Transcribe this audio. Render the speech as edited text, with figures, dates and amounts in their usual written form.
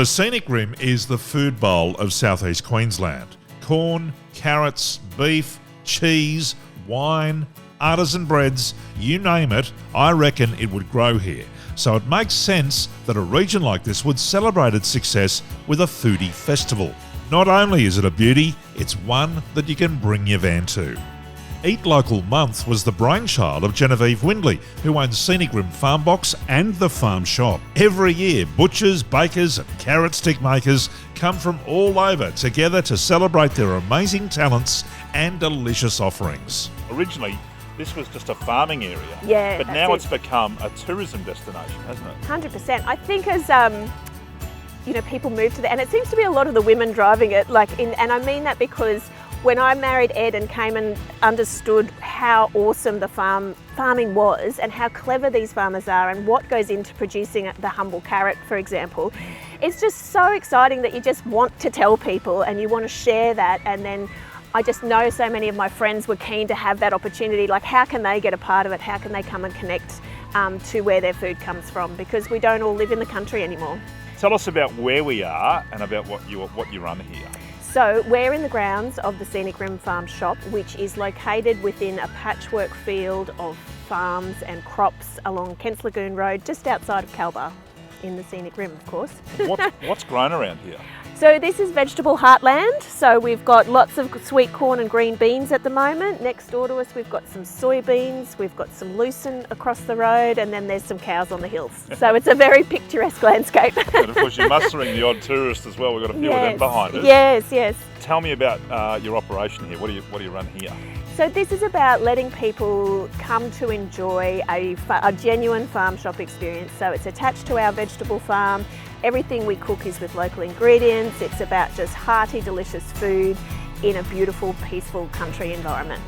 The Scenic Rim is the food bowl of southeast Queensland. Corn, carrots, beef, cheese, wine, artisan breads, you name it, I reckon it would grow here. So it makes sense that a region like this would celebrate its success with a foodie festival. Not only is it a beauty, it's one that you can bring your van to. Eat Local Month was the brainchild of Genevieve Windley, who owns Scenic Rim Farm Box and the Farm Shop. Every year, butchers, bakers and carrot stick makers come from all over together to celebrate their amazing talents and delicious offerings. Originally, this was just a farming area, but now it's become a tourism destination, hasn't it? 100%. I think as people move to and it seems to be a lot of the women driving it. And I mean that because when I married Ed and came and understood how awesome the farming was and how clever these farmers are and what goes into producing the humble carrot, for example, it's just so exciting that you just want to tell people and you want to share that. And then I just know so many of my friends were keen to have that opportunity. Like, how can they get a part of it? How can they come and connect to where their food comes from? Because we don't all live in the country anymore. Tell us about where we are and about what you run here. So we're in the grounds of the Scenic Rim Farm Shop, which is located within a patchwork field of farms and crops along Kents Lagoon Road, just outside of Calbar, in the Scenic Rim, of course. What's grown around here? So this is vegetable heartland. So we've got lots of sweet corn and green beans at the moment. Next door to us, we've got some soybeans, we've got some lucerne across the road, and then there's some cows on the hills. So it's a very picturesque landscape. And of course, you're mustering the odd tourist as well. We've got a few of them behind us. Yes. Tell me about your operation here. What do you run here? So this is about letting people come to enjoy a genuine farm shop experience. So it's attached to our vegetable farm. Everything we cook is with local ingredients. It's about just hearty, delicious food in a beautiful, peaceful country environment.